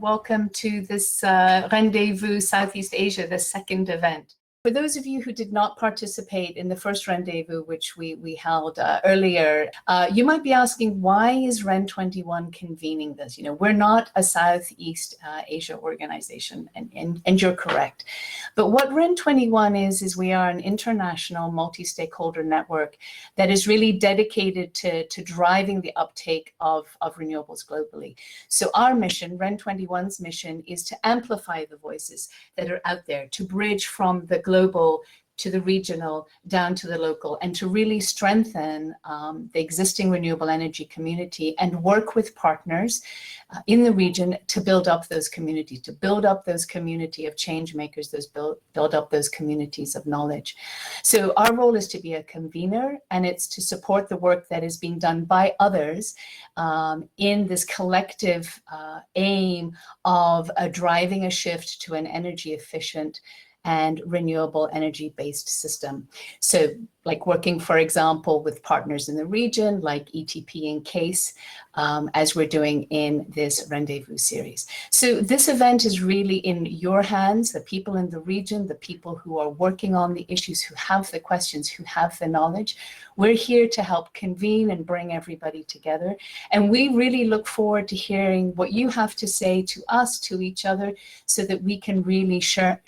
welcome to this Rendezvous Southeast Asia, the second event. For those of you who did not participate in the first rendezvous, which we held earlier, you might be asking, why is REN21 convening this? You know, we're not a Southeast Asia organization, and you're correct. But what REN21 is we are an international multi-stakeholder network that is really dedicated to driving the uptake of renewables globally. So our mission, REN21's mission, is to amplify the voices that are out there, to bridge from the global to the regional, down to the local, and to really strengthen the existing renewable energy community and work with partners in the region to build up those communities, to build up those community of change makers, build up those communities of knowledge. So our role is to be a convener, and it's to support the work that is being done by others in this collective aim of driving a shift to an energy efficient and renewable energy-based system. So like working, for example, with partners in the region, like ETP and CASE, as we're doing in this Rendezvous series. So this event is really in your hands, the people in the region, the people who are working on the issues, who have the questions, who have the knowledge. We're here to help convene and bring everybody together. And we really look forward to hearing what you have to say to us, to each other, so that we can really share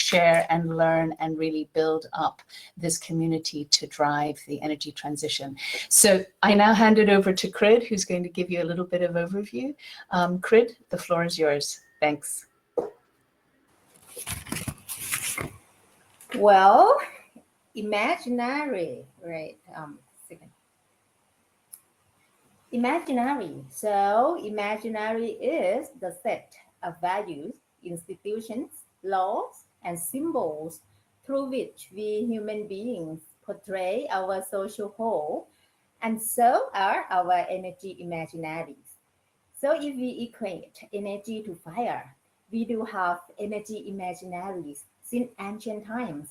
and learn and really build up this community to drive the energy transition. So I now hand it over to Crid, who's going to give you a little bit of overview. Crid, the floor is yours. Thanks. Well, imaginary, right? Imaginary. So imaginary is the set of values, institutions, laws, and symbols through which we human beings portray our social whole, and so are our energy imaginaries. So if we equate energy to fire, we do have energy imaginaries since ancient times.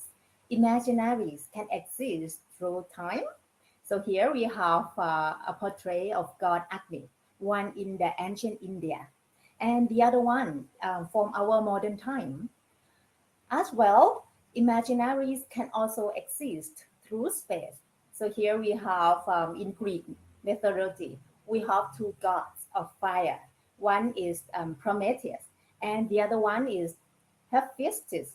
Imaginaries can exist through time. So here we have a portrait of God Agni, one in the ancient India, and the other one from our modern time. As well, imaginaries can also exist through space. So here we have in Greek mythology, we have two gods of fire. One is Prometheus, and the other one is Hephaestus.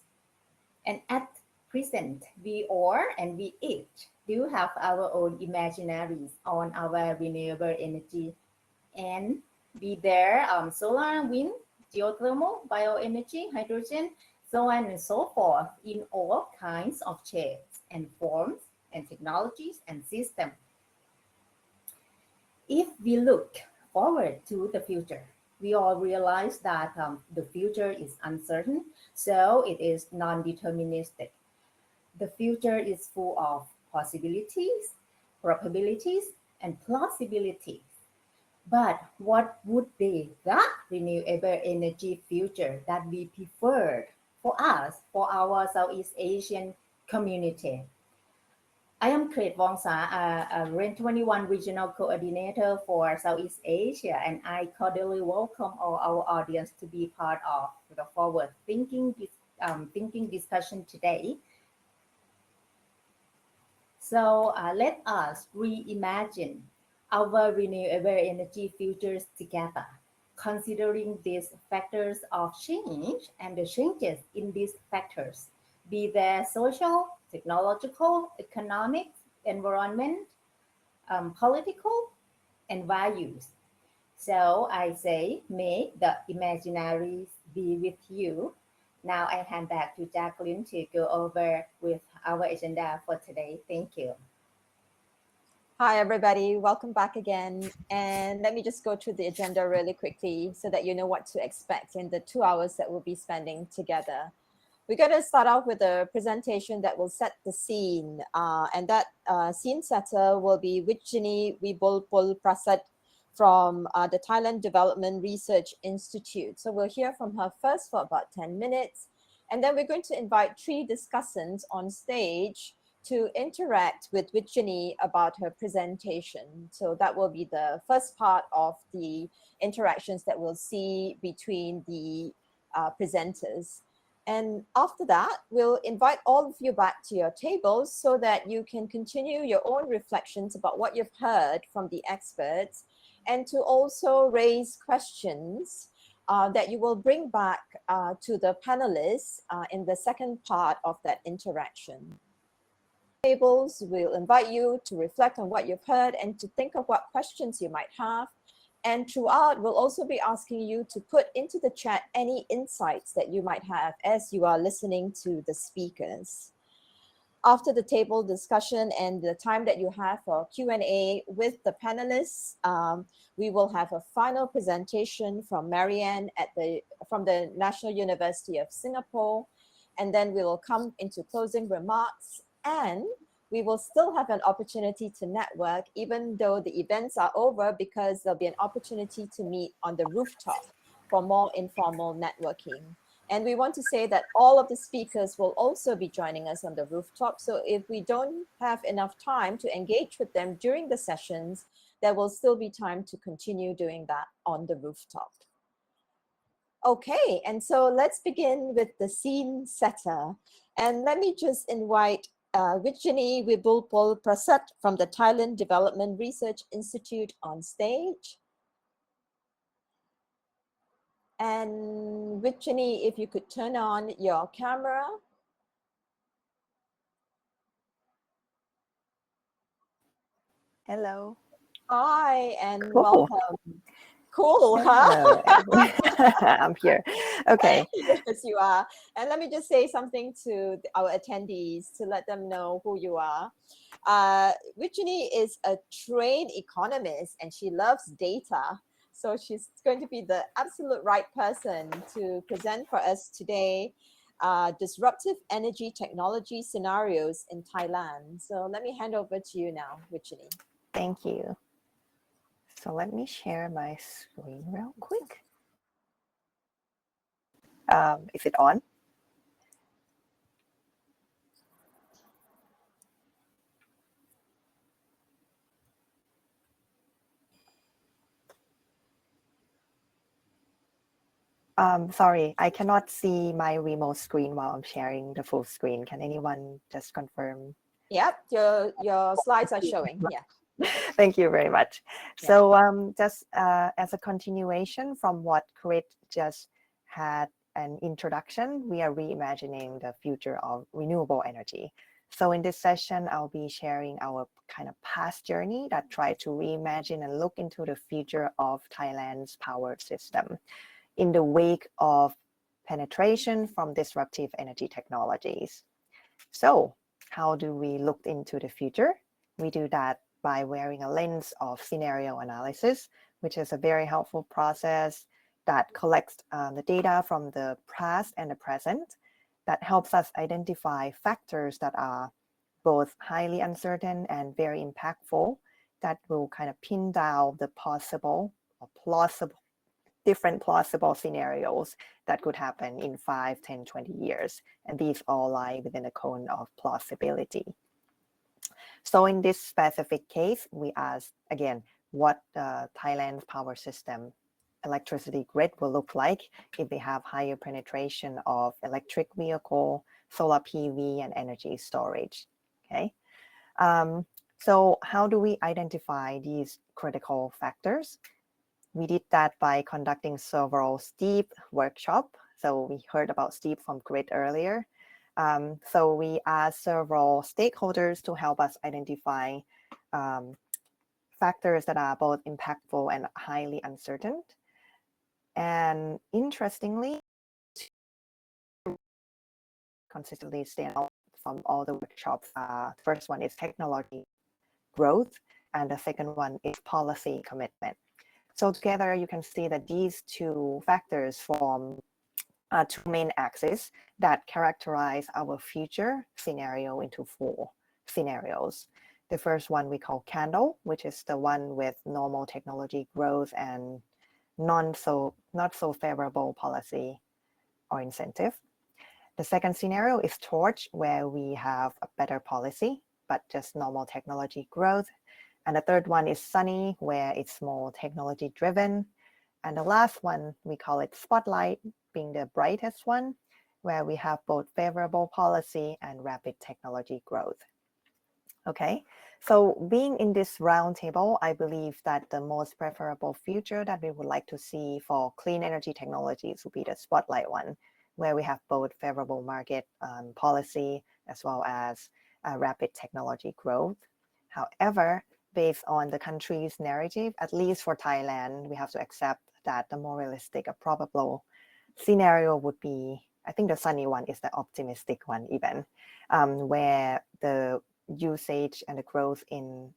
And at present, we all and we each do have our own imaginaries on our renewable energy, and be there solar, wind, geothermal, bioenergy, hydrogen, so on and so forth, in all kinds of shapes and forms and technologies and systems. If we look forward to the future, we all realize that the future is uncertain, so it is non-deterministic. The future is full of possibilities, probabilities, and plausibilities. But what would be the renewable energy future that we preferred for us, for our Southeast Asian community? I am Kret Wongsa, a REN21 Regional Coordinator for Southeast Asia, and I cordially welcome all our audience to be part of the forward thinking discussion today. So let us reimagine our renewable energy futures together, considering these factors of change and the changes in these factors, be they social, technological, economic, environment, political, and values. So I say, may the imaginaries be with you. Now I hand back to Jacqueline to go over with our agenda for today. Thank you. Hi, everybody. Welcome back again. And let me just go through the agenda really quickly so that you know what to expect in the 2 hours that we'll be spending together. We're going to start off with a presentation that will set the scene. And that scene setter will be Wichsinee Wibulpolprasert from the Thailand Development Research Institute. So we'll hear from her first for about 10 minutes. And then we're going to invite 3 discussants on stage to interact with Wichsinee about her presentation. So that will be the first part of the interactions that we'll see between the presenters. And after that, we'll invite all of you back to your tables so that you can continue your own reflections about what you've heard from the experts, and to also raise questions that you will bring back to the panelists in the second part of that interaction. Tables, we'll invite you to reflect on what you've heard and to think of what questions you might have. And throughout, we'll also be asking you to put into the chat any insights that you might have as you are listening to the speakers. After the table discussion and the time that you have for Q&A with the panelists, we will have a final presentation from Marianne from the National University of Singapore. And then we will come into closing remarks, and we will still have an opportunity to network even though the events are over, because there'll be an opportunity to meet on the rooftop for more informal networking. And we want to say that all of the speakers will also be joining us on the rooftop. So if we don't have enough time to engage with them during the sessions, there will still be time to continue doing that on the rooftop. Okay, and so let's begin with the scene setter. And let me just invite Wichsinee Wibulpolprasert from the Thailand Development Research Institute on stage. And Wichsinee, if you could turn on your camera. Hello. Hi, and Cool. welcome. Cool, huh? I'm here. Okay. Yes, you are. And let me just say something to our attendees to let them know who you are. Wichsinee is a trained economist and she loves data. So she's going to be the absolute right person to present for us today disruptive energy technology scenarios in Thailand. So let me hand over to you now, Wichsinee. Thank you. So let me share my screen real quick. Is it on? Sorry, I cannot see my remote screen while I'm sharing the full screen. Can anyone just confirm? Yep, your slides are showing. Yeah. Thank you very much. Yeah. So just as a continuation from what Chris just had an introduction, we are reimagining the future of renewable energy. So in this session, I'll be sharing our kind of past journey that tried to reimagine and look into the future of Thailand's power system in the wake of penetration from disruptive energy technologies. So how do we look into the future? We do that by wearing a lens of scenario analysis, which is a very helpful process that collects the data from the past and the present that helps us identify factors that are both highly uncertain and very impactful that will kind of pin down the possible or different plausible scenarios that could happen in 5, 10, 20 years. And these all lie within a cone of plausibility. So in this specific case, we asked, again, what Thailand's power system electricity grid will look like if they have higher penetration of electric vehicle, solar PV, and energy storage, okay? So how do we identify these critical factors? We did that by conducting several STEEP workshops. So we heard about STEEP from Grid earlier. So we asked several stakeholders to help us identify factors that are both impactful and highly uncertain. And interestingly, consistently stand out from all the workshops. The first one is technology growth, and the second one is policy commitment. So together, you can see that these two factors form two main axes that characterize our future scenario into 4 scenarios. The first one we call candle, which is the one with normal technology growth and not so favorable policy or incentive. The second scenario is torch, where we have a better policy, but just normal technology growth. And the third one is sunny, where it's more technology driven And the last one, we call it spotlight, being the brightest one, where we have both favorable policy and rapid technology growth. Okay, so being in this roundtable, I believe that the most preferable future that we would like to see for clean energy technologies would be the spotlight one, where we have both favorable market policy as well as rapid technology growth. However, based on the country's narrative, at least for Thailand, we have to accept that the more realistic, a probable scenario would be, I think the sunny one is the optimistic one even, where the usage and the growth in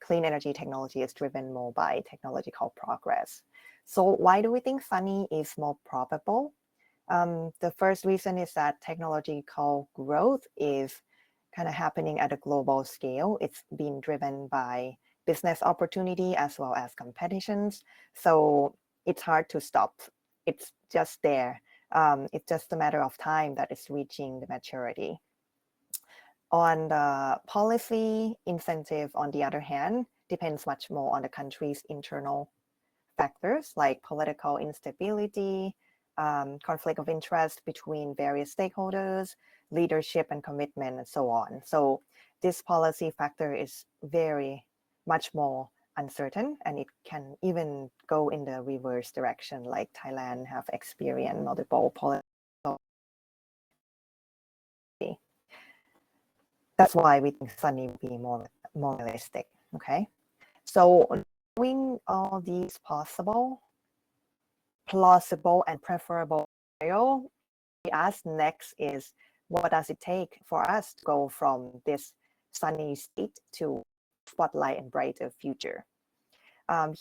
clean energy technology is driven more by technological progress. So why do we think sunny is more probable? The first reason is that technological growth is kind of happening at a global scale. It's being driven by business opportunity as well as competitions. So it's hard to stop. It's just there. It's just a matter of time that it's reaching the maturity. On the policy incentive, on the other hand, depends much more on the country's internal factors like political instability, conflict of interest between various stakeholders, leadership and commitment, and so on. So this policy factor is very much more uncertain, and it can even go in the reverse direction, like Thailand have experienced multiple policy. That's why we think sunny will be more realistic. Okay, so knowing all these possible, plausible, and preferable scenario, we ask next is, what does it take for us to go from this sunny state to spotlight and brighter future?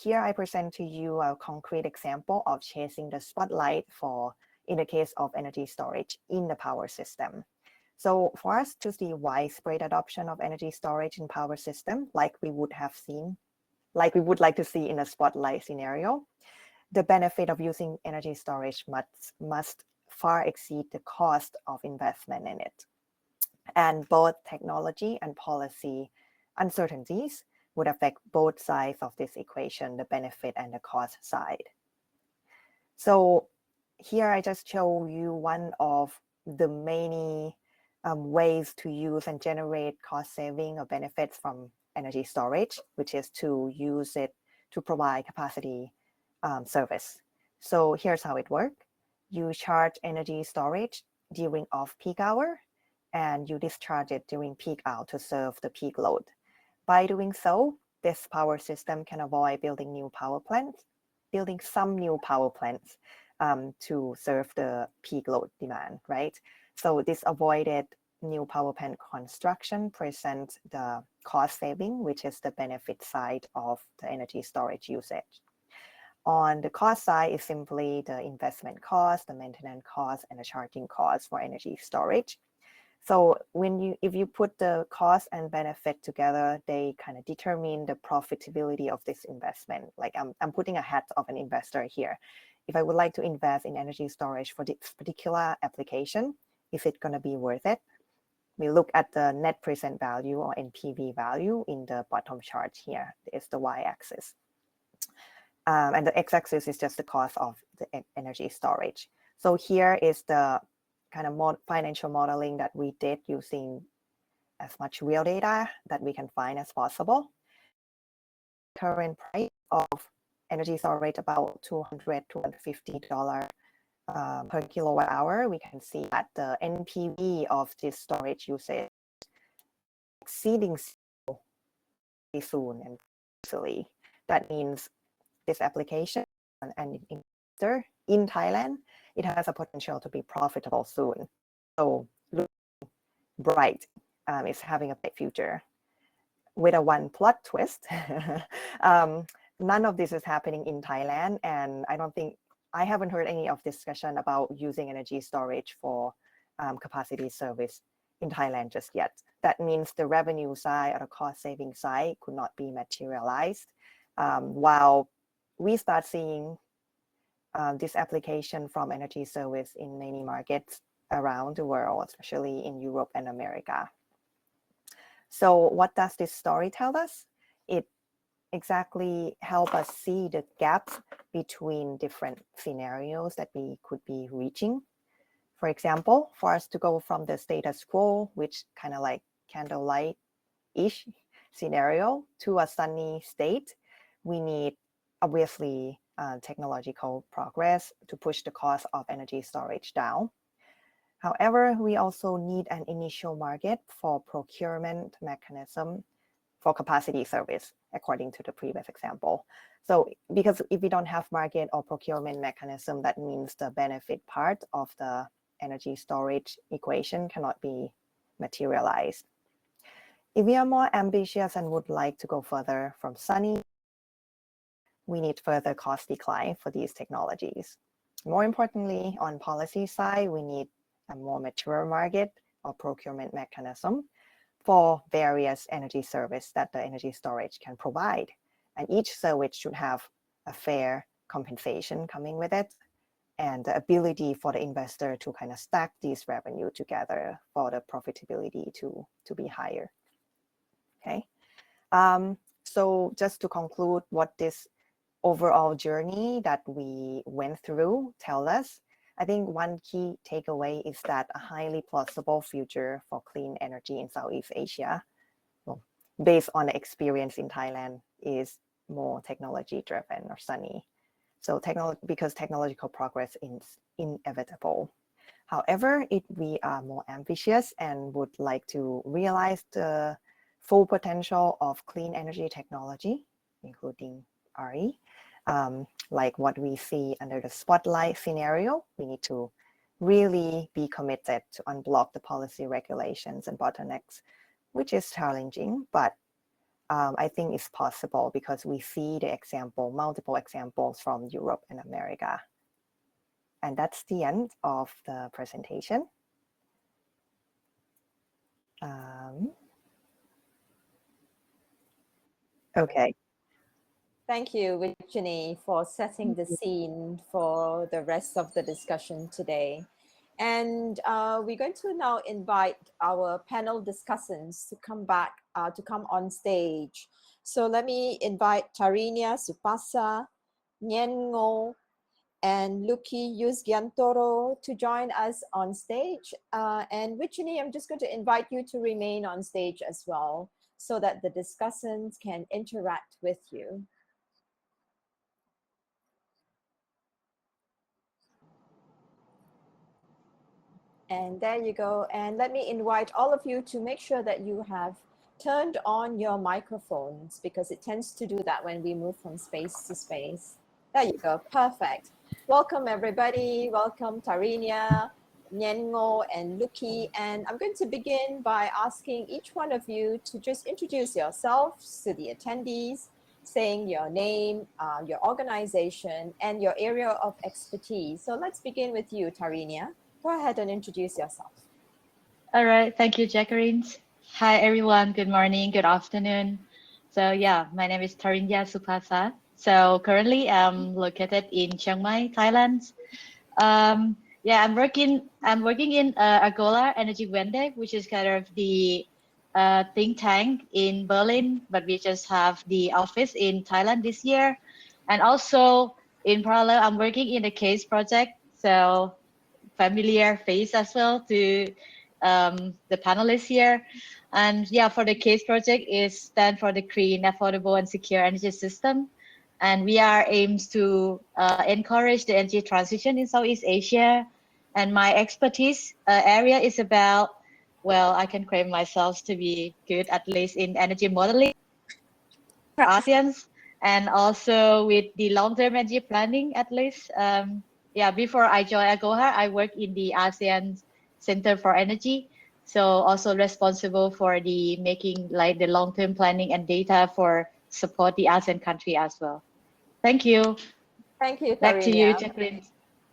Here I present to you a concrete example of chasing the spotlight in the case of energy storage in the power system. So for us to see widespread adoption of energy storage in power system, like we would like to see in a spotlight scenario, the benefit of using energy storage must far exceed the cost of investment in it. And both technology and policy uncertainties would affect both sides of this equation, the benefit and the cost side. So here I just show you one of the many ways to use and generate cost saving or benefits from energy storage, which is to use it to provide capacity service. So here's how it works. You charge energy storage during off-peak hour, and you discharge it during peak hour to serve the peak load. By doing so, this power system can avoid building some new power plants to serve the peak load demand, right? So this avoided new power plant construction presents the cost saving, which is the benefit side of the energy storage usage. On the cost side is simply the investment cost, the maintenance cost, and the charging cost for energy storage. So if you put the cost and benefit together, they kind of determine the profitability of this investment. Like I'm putting a hat of an investor here. If I would like to invest in energy storage for this particular application, is it going to be worth it? We look at the net present value or NPV value in the bottom chart here. It's the y-axis. And the x-axis is just the cost of the energy storage. So here is the kind of financial modeling that we did using as much real data that we can find as possible. Current price of energy storage about $200 to $250 per kilowatt hour. We can see that the NPV of this storage usage exceeding zero soon and easily. That means this application and investor in Thailand, it has a potential to be profitable soon. So looking bright, it's having a bright future. With a one plot twist, none of this is happening in Thailand, and I haven't heard any of discussion about using energy storage for capacity service in Thailand just yet. That means the revenue side or the cost saving side could not be materialized. While we start seeing this application from energy service in many markets around the world, especially in Europe and America. So what does this story tell us? It exactly help us see the gaps between different scenarios that we could be reaching. For example, for us to go from the status quo, which kind of like candlelight-ish scenario, to a sunny state, we need obviously technological progress to push the cost of energy storage down. However, we also need an initial market for procurement mechanism for capacity service, according to the previous example. So because if we don't have market or procurement mechanism, that means the benefit part of the energy storage equation cannot be materialized. If we are more ambitious and would like to go further from sunny, we need further cost decline for these technologies. More importantly, on policy side, we need a more mature market or procurement mechanism for various energy service that the energy storage can provide. And each service should have a fair compensation coming with it, and the ability for the investor to kind of stack these revenue together for the profitability to be higher. Okay. So just to conclude what this overall journey that we went through tell us, I think one key takeaway is that a highly plausible future for clean energy in Southeast Asia, well, based on the experience in Thailand, is more technology driven or sunny. So because technological progress is inevitable. However, if we are more ambitious and would like to realize the full potential of clean energy technology, including RE, like what we see under the spotlight scenario, we need to really be committed to unblock the policy regulations and bottlenecks, which is challenging, but I think it's possible because we see the multiple examples from Europe and America. And that's the end of the presentation. Okay. Thank you, Wichsinee, for setting the scene for the rest of the discussion today. And we're going to now invite our panel discussants to come on stage. So let me invite Tharinya Supasa, Nhien Ngo, and Luky Yusgiantoro to join us on stage. And Wichsinee, I'm just going to invite you to remain on stage as well so that the discussants can interact with you. And there you go. And let me invite all of you to make sure that you have turned on your microphones, because it tends to do that when we move from space to space. There you go. Perfect. Welcome, everybody. Welcome, Tharinya, Nhien Ngo, and Luky. And I'm going to begin by asking each one of you to just introduce yourselves to the attendees, saying your name, your organization, and your area of expertise. So let's begin with you, Tharinya. Go ahead and introduce yourself. All right, thank you, Jacqueline. Hi, everyone. Good morning, good afternoon. So yeah, my name is Tharinya Supasa. So currently I'm located in Chiang Mai, Thailand. Yeah, I'm working in Agola Energy Wende, which is kind of the think tank in Berlin, but we just have the office in Thailand this year. And also in parallel, I'm working in the CASE project. So familiar face as well to the panelists here. And yeah, for the CASE project is stand for the Clean, Affordable and Secure Energy System. And we are aims to encourage the energy transition in Southeast Asia. And my expertise area is about, well, I can claim myself to be good, at least in energy modeling for ASEANs, and also with the long-term energy planning, at least. Yeah, before I joined AGOHA, I worked in the ASEAN Center for Energy. So also responsible for the making like the long-term planning and data for support the ASEAN country as well. Thank you. Thank you, Tharinya. Back to you, Jacqueline.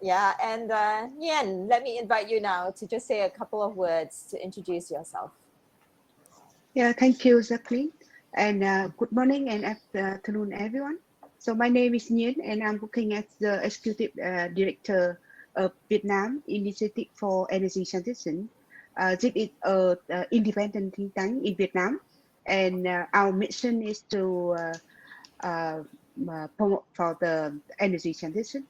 Yeah, and Nhien, let me invite you now to just say a couple of words to introduce yourself. Yeah, thank you, Jacqueline. And good morning and afternoon, everyone. So my name is Nhien, and I'm working as the Executive Director of Viet Nam Initiative for Energy Transition. This is an independent think tank in Vietnam, and our mission is to for the energy transition.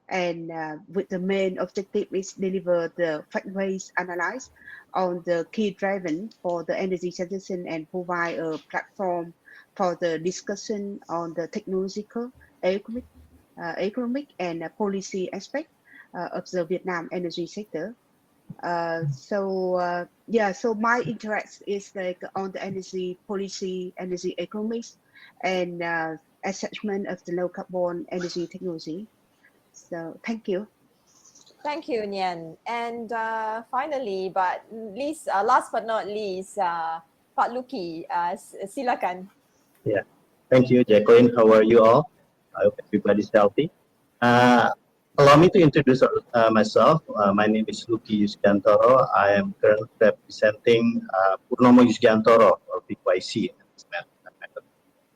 And with the main objective is deliver the fact-based analysis on the key driven for the energy transition and provide a platform for the discussion on the technological, economic and policy aspect of the Vietnam energy sector. So my interest is like on the energy policy, energy economics, and assessment of the low carbon energy technology. So thank you. Thank you, Nhien. And finally, but last but not least, Pak Luky, silakan. Yeah, thank you, Jacqueline. How are you all? I hope everybody's healthy. Allow me to introduce myself. My name is Luky Yusgiantoro. I am currently representing Purnomo Yusgiantoro or PYC.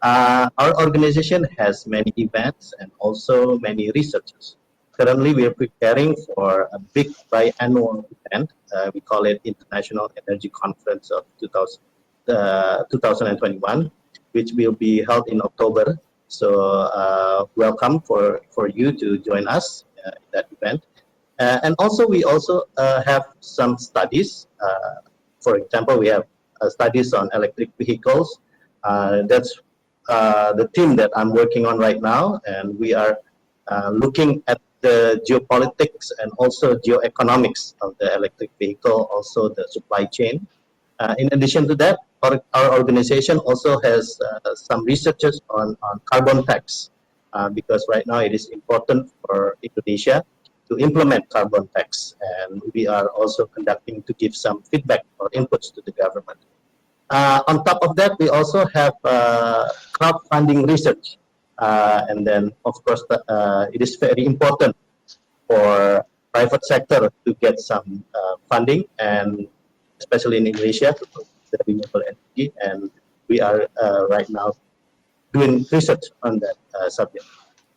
Our organization has many events and also many researchers. Currently, we are preparing for a big biannual event. We call it International Energy Conference of 2021, which will be held in October. So welcome for you to join us in that event. And also, we also have some studies. For example, we have studies on electric vehicles. That's the team that I'm working on right now, and we are looking at the geopolitics and also geoeconomics of the electric vehicle, also the supply chain. In addition to that, our organization also has some researchers on carbon tax, because right now it is important for Indonesia to implement carbon tax, and we are also conducting to give some feedback or inputs to the government. On top of that, we also have crowdfunding research. And then, of course, it is very important for private sector to get some funding, and especially in Indonesia, the renewable energy. And we are right now doing research on that subject.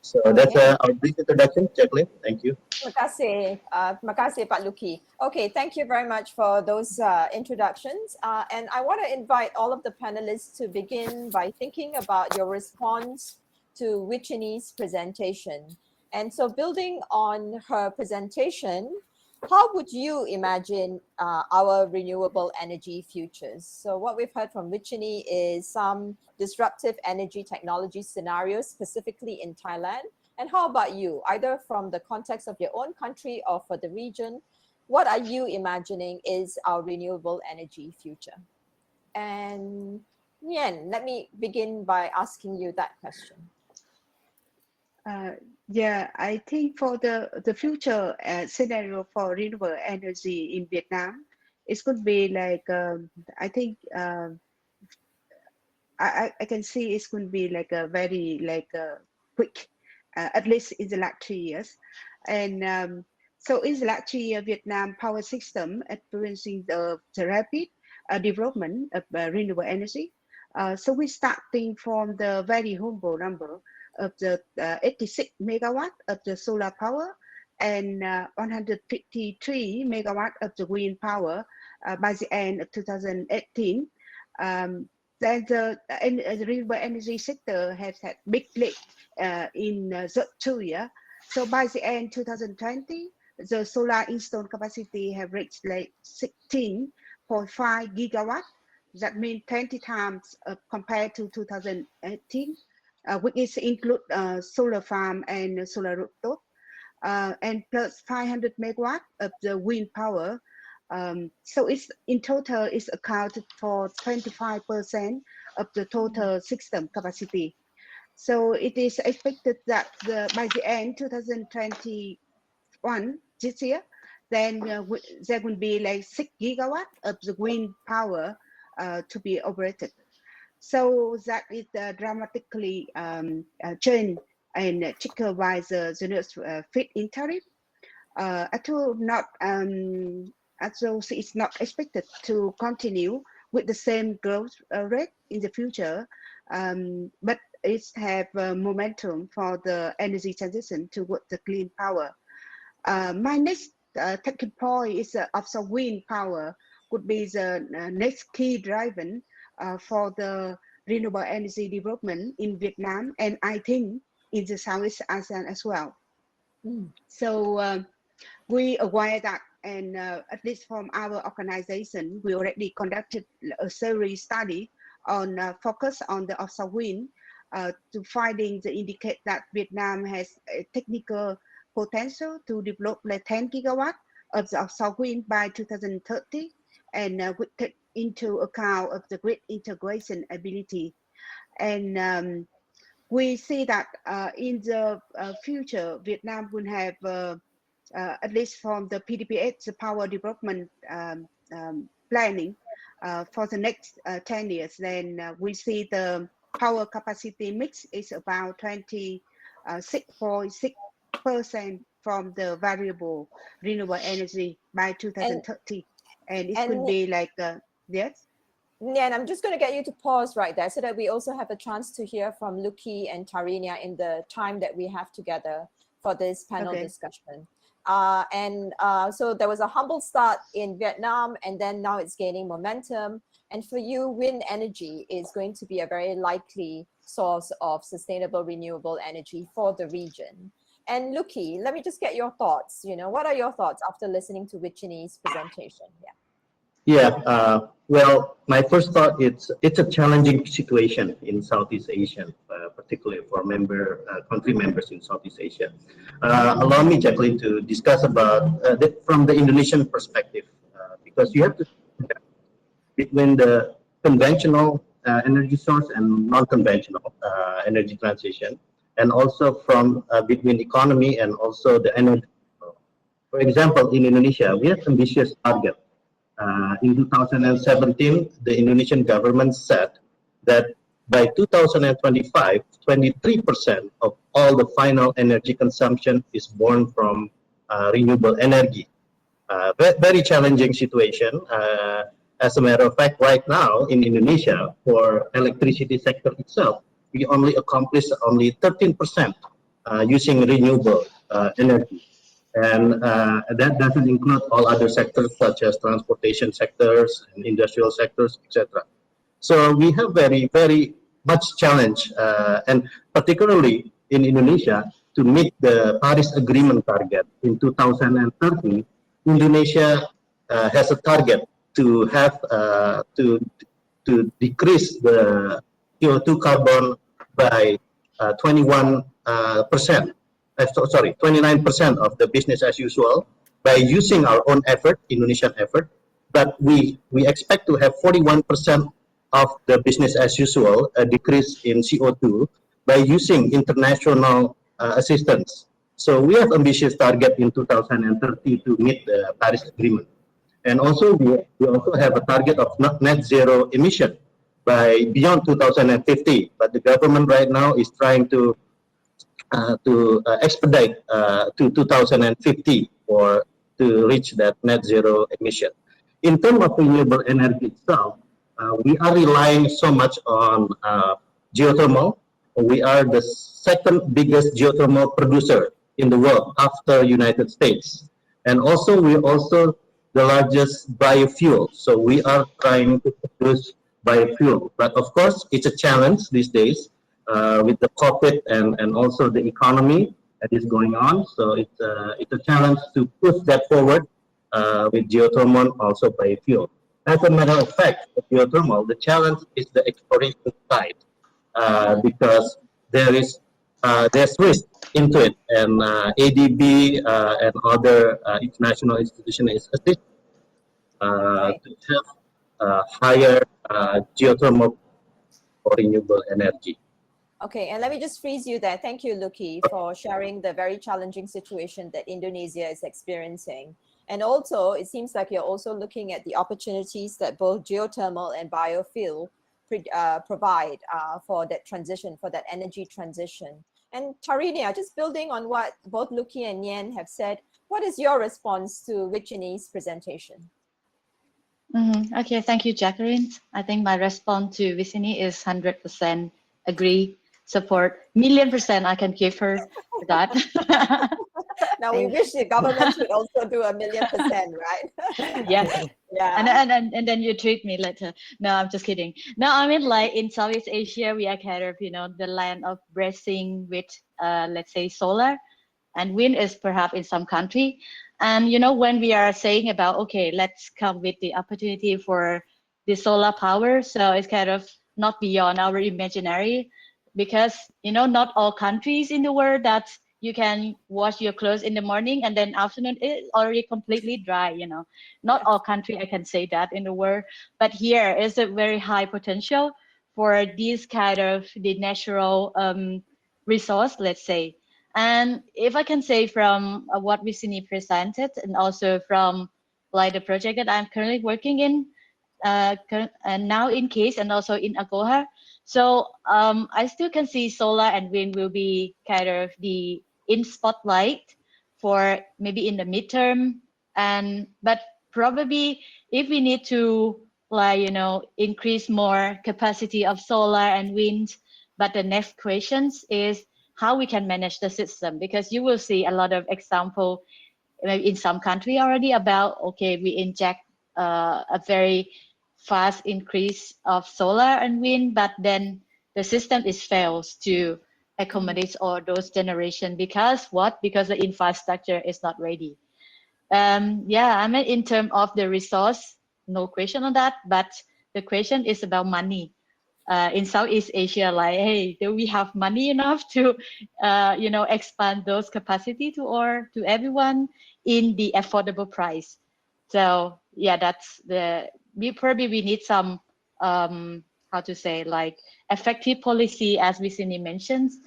So that's our brief introduction, Jacqueline. Thank you. Terima kasih, Pak Luky. Okay, thank you very much for those introductions. And I want to invite all of the panelists to begin by thinking about your response to Wichsinee's presentation. And so building on her presentation, how would you imagine our renewable energy futures? So what we've heard from Wichsinee is some disruptive energy technology scenarios, specifically in Thailand. And how about you, either from the context of your own country or for the region? What are you imagining is our renewable energy future? And Nhien, let me begin by asking you that question. I think for the future scenario for renewable energy in Vietnam, it's going to be like, I think I can see it's going to be like a very quick, at least in the last 3 years. And so in the last 3 years, Vietnam power system experiencing the rapid development of renewable energy. So we're starting from the very humble number of the 86 megawatt of the solar power and 153 megawatt of the wind power by the end of 2018. Then the renewable energy sector has had big leap in the 2 years. So by the end 2020, the solar installed capacity have reached like 16.5 gigawatt. That means 20 times compared to 2018, which is include solar farm and solar rooftop, and plus 500 megawatt of the wind power. So it's in total is accounted for 25% of the total system capacity. So it is expected that by the end 2021, this year, then there will be like 6 gigawatt of the wind power to be operated. So that is dramatically changed and triggered by the feed-in tariff. Although it's not expected to continue with the same growth rate in the future, but it have momentum for the energy transition toward the clean power. My next technical point is offshore wind power could be the next key driver for the renewable energy development in Vietnam, and I think in the Southeast ASEAN as well. So we aware that, and at least from our organization, we already conducted a series study on focus on the offshore wind to finding the indicate that Vietnam has a technical potential to develop like 10 gigawatt of the offshore wind by 2030, and we take into account of the grid integration ability. And we see that in the future, Vietnam will have at least from the PDPH, the power development planning for the next 10 years, then we see the power capacity mix is about 26.6% from the variable renewable energy by 2030. And it could be like, yes? Nhien, I'm just going to get you to pause right there so that we also have a chance to hear from Luky and Tharinya in the time that we have together for this panel discussion. So there was a humble start in Vietnam, and then now it's gaining momentum. And for you, wind energy is going to be a very likely source of sustainable renewable energy for the region. And Luky, let me just get your thoughts. You know, what are your thoughts after listening to Wichsinee's presentation? Well, my first thought, it's a challenging situation in Southeast Asia, particularly for country members in Southeast Asia. Allow me, Jacqueline, to discuss about from the Indonesian perspective, because you have to between the conventional energy source and non-conventional energy transition, and also from between economy and also the energy. For example, in Indonesia, we have ambitious target. In 2017, the Indonesian government said that by 2025, 23% of all the final energy consumption is born from renewable energy. Very challenging situation. As a matter of fact, right now in Indonesia, for electricity sector itself, we only accomplish only 13% using renewable energy. And that doesn't include all other sectors such as transportation sectors and industrial sectors, etc. So we have very, very much challenge, and particularly in Indonesia, to meet the Paris Agreement target in 2030. Indonesia has a target to have to decrease the CO2 carbon by 29% of the business as usual by using our own effort, Indonesian effort. But we expect to have 41% of the business as usual, a decrease in CO2 by using international assistance. So we have ambitious target in 2030 to meet the Paris Agreement. And also we also have a target of net zero emission by beyond 2050. But the government right now is trying to expedite to 2050 or to reach that net zero emission. In terms of renewable energy itself, we are relying so much on geothermal. We are the second biggest geothermal producer in the world after United States. And also we're also the largest biofuel. So we are trying to produce biofuel. But of course, it's a challenge these days with the COVID and also the economy that is going on. So it's a challenge to push that forward with geothermal, also biofuel. As a matter of fact, with geothermal, the challenge is the exploration side because there's risk into it, and ADB and other international institutions is assisting to have higher geothermal for renewable energy. Okay, and let me just freeze you there. Thank you, Luky, for sharing the very challenging situation that Indonesia is experiencing. And also, it seems like you're also looking at the opportunities that both geothermal and biofuel provide for that transition, for that energy transition. And Tharinya, just building on what both Luky and Nhien have said, what is your response to Wichsinee's presentation? Okay, thank you, Jacqueline. I think my response to Wichsinee is 100% agree, support, 1,000,000% I can give her for that. Now we wish the government would also do 1,000,000%, right? Yes. Yeah. And then you treat me later. No, I'm just kidding. No, I mean, like in Southeast Asia, we are kind of, the land of blessing with, let's say, solar, and wind is perhaps in some country. And when we are saying about, okay, let's come with the opportunity for the solar power, so it's kind of not beyond our imaginary, because not all countries in the world that you can wash your clothes in the morning and then afternoon it's already completely dry. Not all country I can say that in the world, but here is a very high potential for this kind of the natural resource, let's say. And if I can say from what Wichsinee presented, and also from like the project that I'm currently working in, and now in Case and also in Agoha. So I still can see solar and wind will be kind of the in spotlight for maybe in the midterm. But probably if we need to increase more capacity of solar and wind, but the next questions is how we can manage the system, because you will see a lot of example in some country already about, okay, we inject a very fast increase of solar and wind, but then the system is fails to accommodate all those generation because what? Because the infrastructure is not ready. Yeah, I mean, in terms of the resource, no question on that, but the question is about money. In Southeast Asia, like, hey, do we have money enough to, expand those capacity to everyone in the affordable price? So yeah, that's we need some, how to say, like effective policy, as Wichsinee mentions.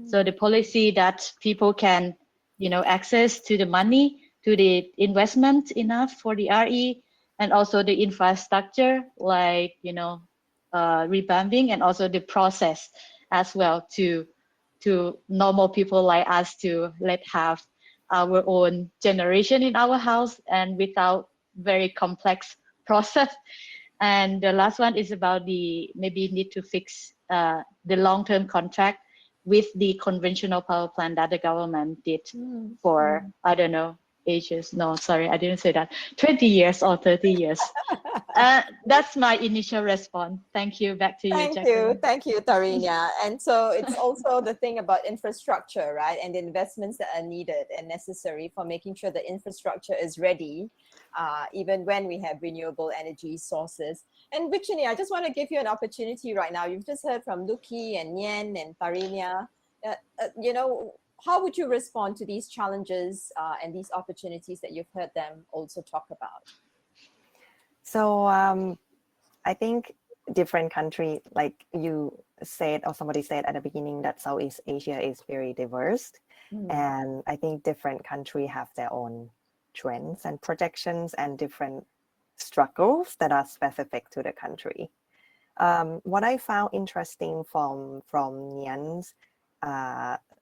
So the policy that people can, access to the money, to the investment enough for the RE, and also the infrastructure, like, revamping, and also the process as well to normal people like us to have our own generation in our house and without very complex process. And the last one is about the maybe need to fix the long-term contract with the conventional power plant that the government did for, I don't know, ages. No, sorry, I didn't say that. 20 years or 30 years. That's my initial response. Thank you. Back to you, Jacqueline. Thank you, Tharinya. And so it's also the thing about infrastructure, right? And the investments that are needed and necessary for making sure the infrastructure is ready, even when we have renewable energy sources. And Wichsinee, I just want to give you an opportunity right now. You've just heard from Luky and Nhien and Tharinya. How would you respond to these challenges and these opportunities that you've heard them also talk about? So I think different country, like you said, or somebody said at the beginning, that Southeast Asia is very diverse. And I think different countries have their own trends and projections and different struggles that are specific to the country. What I found interesting from Nhien's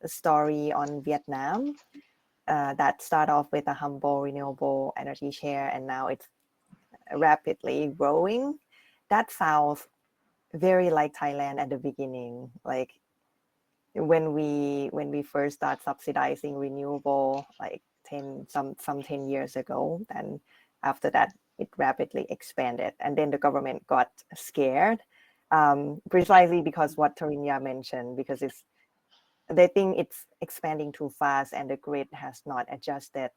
story on Viet Nam, that start off with a humble renewable energy share, and now it's rapidly growing. That sounds very like Thailand at the beginning, like when we first start subsidizing renewable, like 10 years ago. Then after that, it rapidly expanded, and then the government got scared, precisely because what Tharinya mentioned, because they think it's expanding too fast, and the grid has not adjusted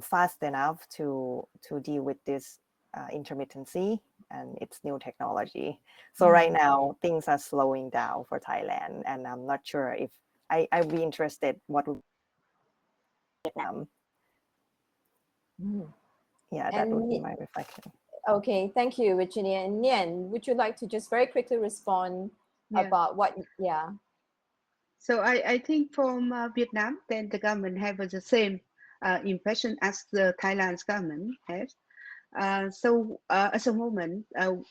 fast enough to deal with this intermittency and its new technology. So right now things are slowing down for Thailand, and I'm not sure if I'd be interested what would Vietnam. Yeah, that would be my reflection. Okay, thank you, Wichsinee. And Nhien, would you like to just very quickly respond about what? Yeah. So I think from Vietnam, then the government have the same impression as the Thailand's government has. So at the moment,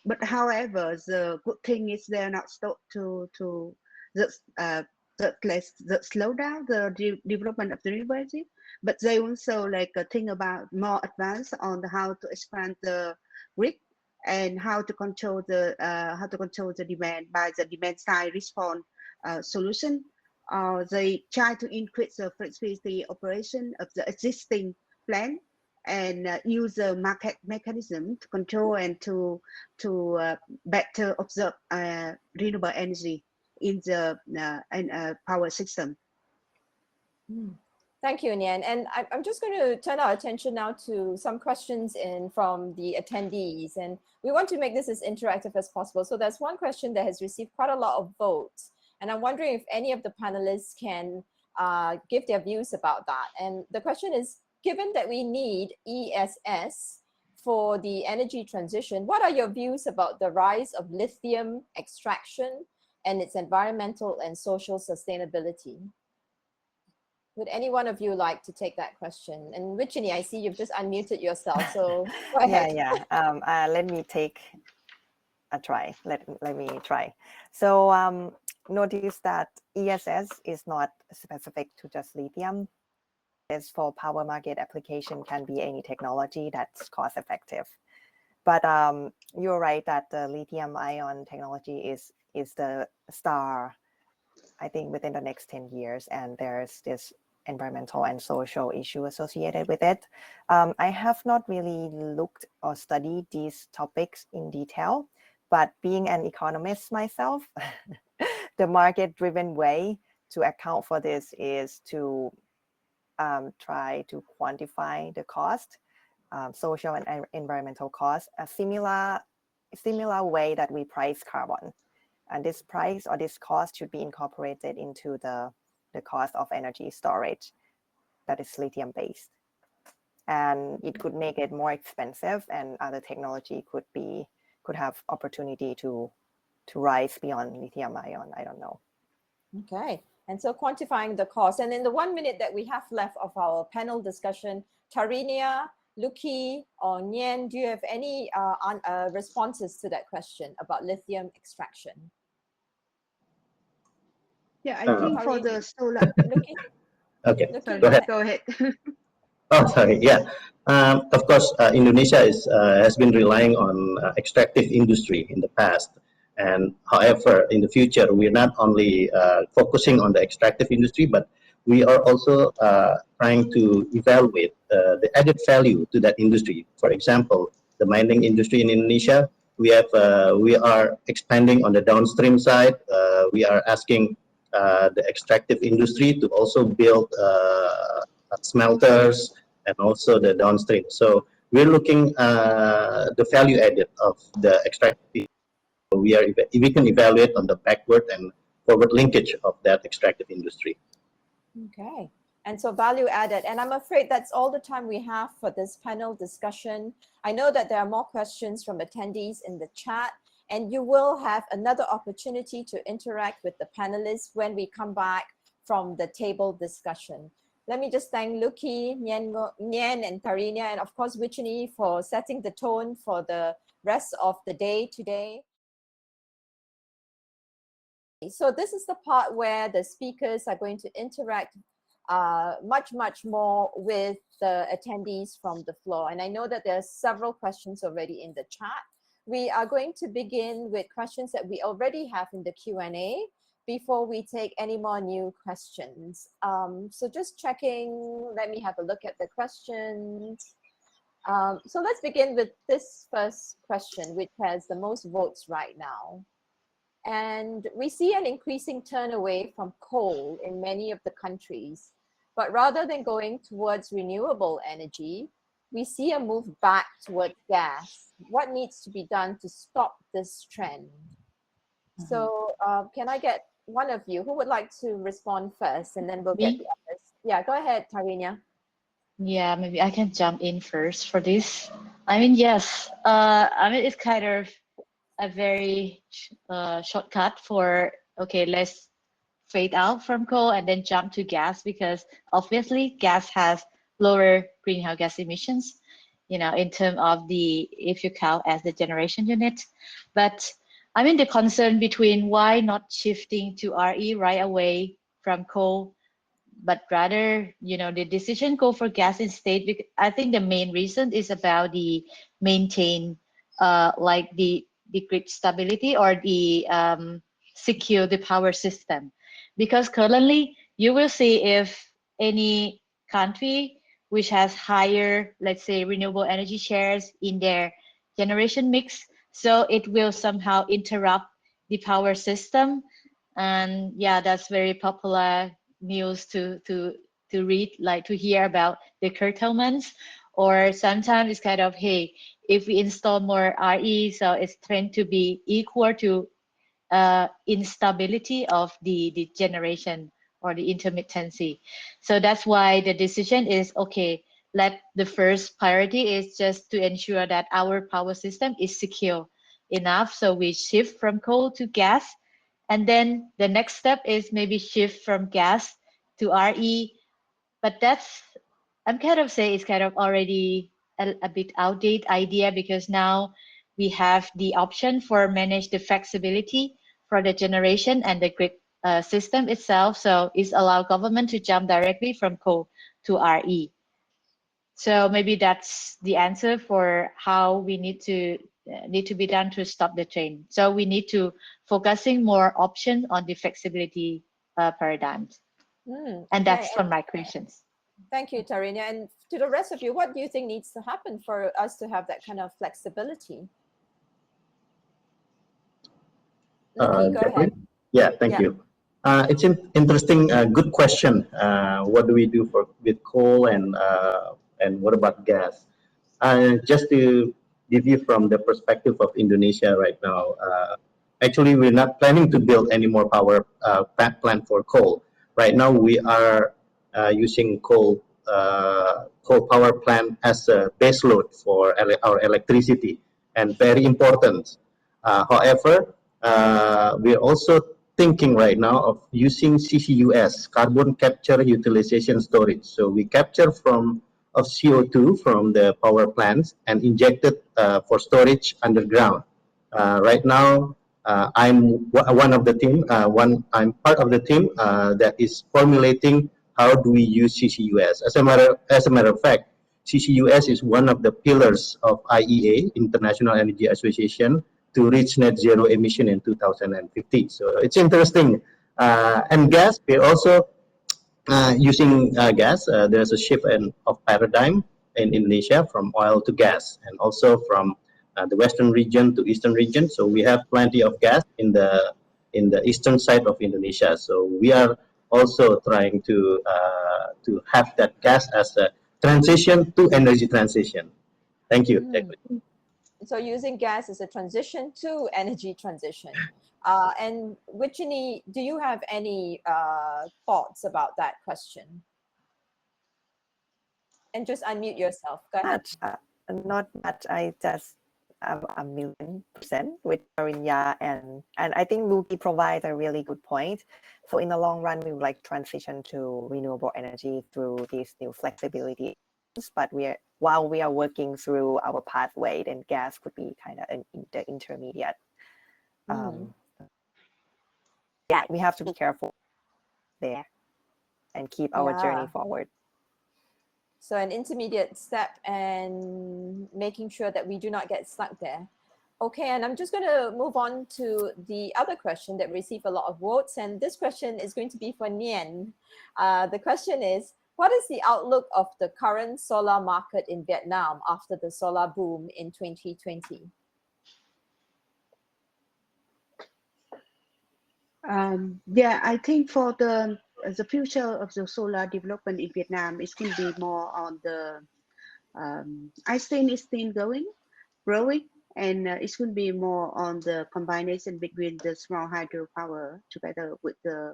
but however, the good thing is they're not stopped to the slow down the development of the university, but they also like think about more advanced on how to expand the grid and how to control the demand by the demand side response solution they try to increase the flexibility operation of the existing plant and use the market mechanism to control and to better observe renewable energy in the power system. Thank you, Nhien. And I'm just going to turn our attention now to some questions from the attendees. And we want to make this as interactive as possible. So there's one question that has received quite a lot of votes. And I'm wondering if any of the panelists can give their views about that. And the question is, given that we need ESS for the energy transition, what are your views about the rise of lithium extraction and its environmental and social sustainability? Would any one of you like to take that question? And Wichsinee, I see you've just unmuted yourself, so go ahead. Let me take a try. Let me try. So notice that ESS is not specific to just lithium. It's for power market application, can be any technology that's cost effective. But you're right that the lithium ion technology is the star, I think, within the next 10 years. And there's this environmental and social issue associated with it. I have not really looked or studied these topics in detail, but being an economist myself, the market-driven way to account for this is to try to quantify the cost, social and environmental cost, a similar way that we price carbon. And this price or this cost should be incorporated into the cost of energy storage that is lithium based. And it could make it more expensive, and other technology could have opportunity to rise beyond lithium ion. I don't know. Okay. And so quantifying the cost. And in the 1 minute that we have left of our panel discussion, Tharinya, Luky, or Nhien, do you have any responses to that question about lithium extraction? Yeah, I think for the solar. Luky? Okay, Luky, Go ahead. Oh, sorry. Yeah. Of course, Indonesia has been relying on extractive industry in the past. And however, in the future, we're not only focusing on the extractive industry, but we are also trying to evaluate the added value to that industry. For example, the mining industry in Indonesia, we are expanding on the downstream side. We are asking the extractive industry to also build smelters and also the downstream. So we're looking the value added of the extractive. We can evaluate on the backward and forward linkage of that extractive industry. Okay. And so value added. And I'm afraid that's all the time we have for this panel discussion. I know that there are more questions from attendees in the chat, and you will have another opportunity to interact with the panelists when we come back from the table discussion. Let me just thank Luky, Nhien and Tharinya, and of course Wichsinee for setting the tone for the rest of the day today. So this is the part where the speakers are going to interact much more with the attendees from the floor. And I know that there are several questions already in the chat. We are going to begin with questions that we already have in the Q&A before we take any more new questions. So just checking, let me have a look at the questions. So let's begin with this first question, which has the most votes right now. And we see an increasing turn away from coal in many of the countries. But rather than going towards renewable energy, we see a move back towards gas. What needs to be done to stop this trend? So can I get one of you who would like to respond first, and then we'll get the others. Yeah, go ahead, Tharinya. Yeah, maybe I can jump in first for this. I mean, yes, I mean, it's kind of a very shortcut for, okay, let's fade out from coal and then jump to gas, because obviously gas has lower greenhouse gas emissions, you know, in terms of the, if you count as the generation unit. But I mean, the concern between why not shifting to RE right away from coal, but rather, you know, the decision go for gas instead. Because I think the main reason is about the maintain like the grid stability or the secure the power system. because currently you will see if any country which has higher, let's say, renewable energy shares in their generation mix, so it will somehow interrupt the power system. And yeah, that's very popular news to read, like to hear about the curtailments. Or sometimes it's kind of, hey, if we install more RE, so it's trying to be equal to instability of the generation or the intermittency. So that's why the decision is, okay, let the first priority is just to ensure that our power system is secure enough. So we shift from coal to gas. And then the next step is maybe shift from gas to RE. But that's, I'm kind of say it's kind of already a bit outdated idea, because now we have the option for manage the flexibility for the generation and the grid system itself. So it's allow government to jump directly from coal to RE. So maybe that's the answer for how we need to be done to stop the trend. So we need to focusing more options on the flexibility paradigms. And that's for my questions. Thank you, Tharinya. And to the rest of you, what do you think needs to happen for us to have that kind of flexibility? Luky, go ahead. Yeah, thank you. It's an interesting, good question. What do we do with coal, and what about gas? Just to give you from the perspective of Indonesia right now, actually we're not planning to build any more power plant for coal. Right now we are using coal power plant as a base load for our electricity, and very important. However, we're also thinking right now of using CCUS, carbon capture utilization storage. So we capture of CO2 from the power plants and inject it for storage underground. Right now, I'm one of the team. I'm part of the team that is formulating how do we use CCUS. As a matter of fact, CCUS is one of the pillars of IEA, International Energy Association, to reach net zero emission in 2050. So it's interesting. And gas, we're also using gas. There's a shift of paradigm in Indonesia from oil to gas, and also from the western region to eastern region. So we have plenty of gas in the eastern side of Indonesia. So we are also trying to have that gas as a transition to energy transition. Thank you. So using gas as a transition to energy transition. And Wichsinee, do you have any thoughts about that question? And just unmute yourself. Go ahead. Not much. I just am 1,000,000% with Tharinya, and I think Luky provides a really good point. So in the long run, we would like transition to renewable energy through these new flexibility. But while we are working through our pathway, then gas could be kind of the intermediate. Yeah, we have to be careful there and keep our journey forward. So an intermediate step, and making sure that we do not get stuck there. Okay, and I'm just going to move on to the other question that received a lot of votes. And this question is going to be for Nhien. The question is, what is the outlook of the current solar market in Vietnam after the solar boom in 2020? Yeah, I think for the future of the solar development in Vietnam is going to be more on the Einstein is still growing, and it's going to be more on the combination between the small hydropower together with the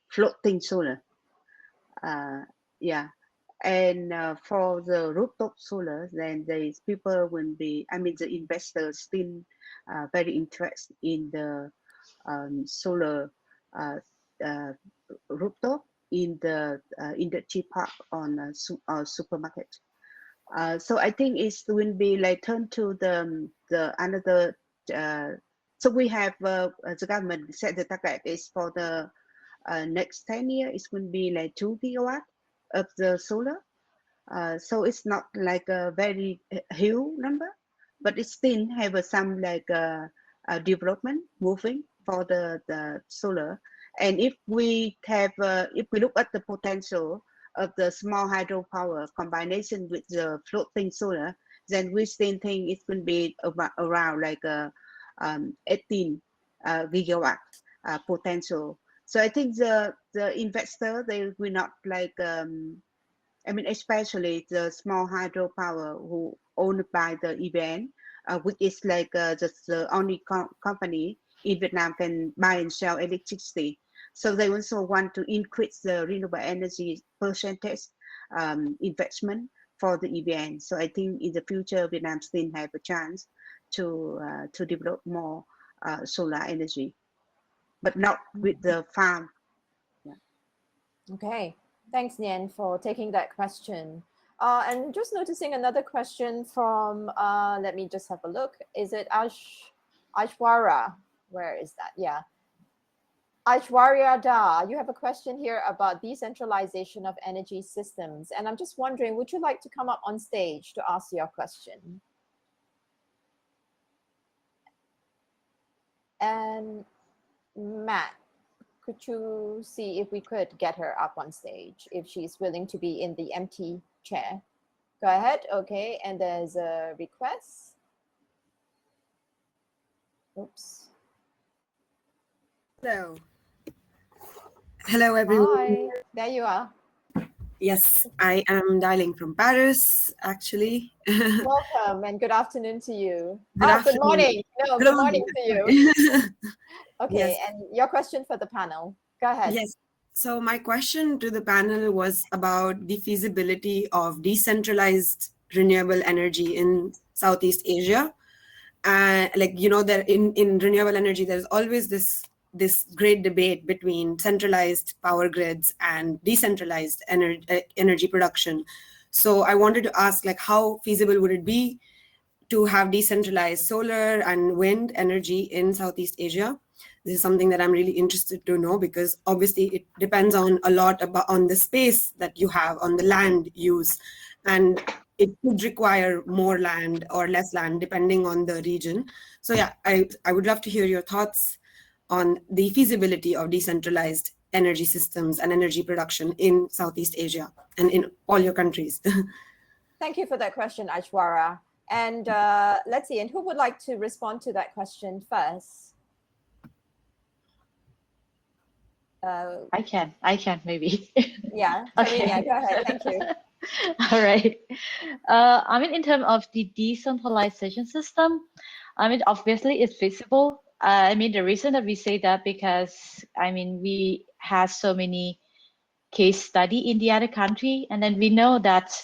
floating solar. Yeah, and for the rooftop solar, then the people will be, the investors still very interested in the solar rooftop in the industry park on supermarket. So I think it will be like turn to the another. So we have the government set the target is for the next 10 years. It's going to be like 2 gigawatt of the solar. So it's not like a very huge number, but it still have some like development moving for the solar. And if we have, if we look at the potential of the small hydropower combination with the floating solar, then we still think it will be around like 18 gigawatt potential. So I think the investor, they will not like, I mean, especially the small hydropower who owned by the event, which is like just the only company in Vietnam can buy and sell electricity. So they also want to increase the renewable energy percentage investment for the event. So I think in the future, Vietnam still have a chance to develop more solar energy, but not with the farm. Yeah. Okay, thanks, Nhien, for taking that question. And just noticing another question from, let me just have a look. Is it Ashwara? Where is that? Yeah. Aishwarya Da, you have a question here about decentralization of energy systems. And I'm just wondering, would you like to come up on stage to ask your question? And Matt, could you see if we could get her up on stage, if she's willing to be in the empty chair? Go ahead. Okay, and there's a request. Oops. Hello. Hello, everyone. Hi, there you are. Yes, I am dialing from Paris, actually. Welcome and good afternoon to you. Good afternoon. Good morning. No, Good good morning to you. Okay, Yes. and your question for the panel. Go ahead. Yes. So my question to the panel was about the feasibility of decentralized renewable energy in Southeast Asia. Like, you know, that in renewable energy, there's always this great debate between centralized power grids and decentralized energy production. So I wanted to ask, like, how feasible would it be to have decentralized solar and wind energy in Southeast Asia? This is something that I'm really interested to know, because obviously it depends on a lot on the space that you have, on the land use, and it could require more land or less land depending on the region. So yeah, I would love to hear your thoughts on the feasibility of decentralized energy systems and energy production in Southeast Asia and in all your countries. Thank you for that question, Aishwara. And let's see, and who would like to respond to that question first? I can maybe. Yeah, Okay. Tharinya, go ahead. Thank you. All right. I mean, in terms of the decentralization system, I mean, obviously it's feasible. I mean, the reason that we say that, because I mean, we have so many case study in the other country, and then we know that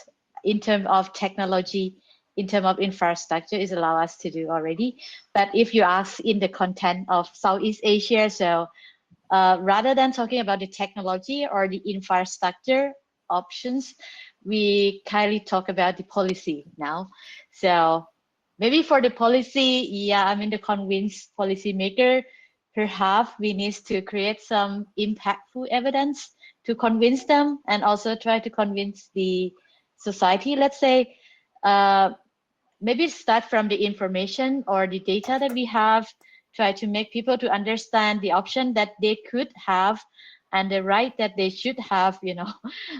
in terms of technology, in terms of infrastructure, is allow us to do already. But if you ask in the content of Southeast Asia, so rather than talking about the technology or the infrastructure options, we kindly talk about the policy now. So maybe for the policy, yeah, I mean, the convinced policymaker, perhaps we need to create some impactful evidence to convince them, and also try to convince the society. Let's say, maybe start from the information or the data that we have, try to make people to understand the option that they could have and the right that they should have, you know,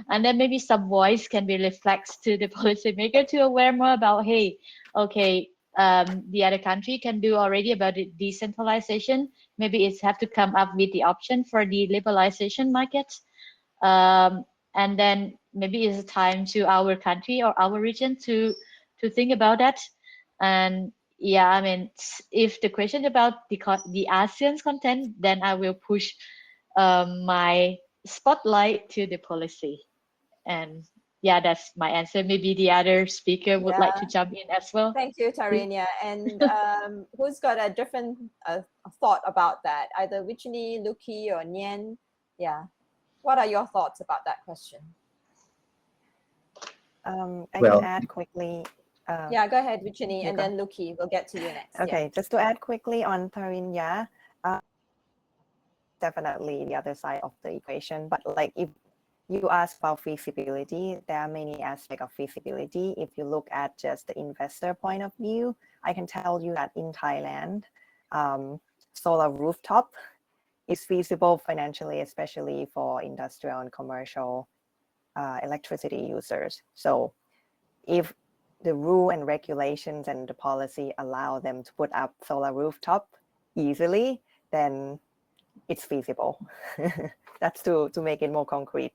and then maybe some voice can be reflected to the policymaker to aware more about, hey, okay, the other country can do already about the decentralization. Maybe it's have to come up with the option for the liberalization market. And then maybe it's time to our country or our region to think about that. And yeah, I mean, if the question about the ASEAN's content, then I will push my spotlight to the policy. And yeah, that's my answer. Maybe the other speaker would like to jump in as well. Thank you, Tharinya. And who's got a different thought about that? Either Wichsinee, Luky, or Nhien? Yeah. What are your thoughts about that question? I Well- can add quickly. Yeah, go ahead, Wichsinee, you and go. then Luky. We'll get to you next. Okay, just to add quickly on Tharinya, definitely the other side of the equation. But like, if you ask about feasibility, there are many aspects of feasibility. If you look at just the investor point of view, I can tell you that in Thailand, solar rooftop is feasible financially, especially for industrial and commercial electricity users. So if the rule and regulations and the policy allow them to put up solar rooftop easily, then it's feasible. That's to make it more concrete.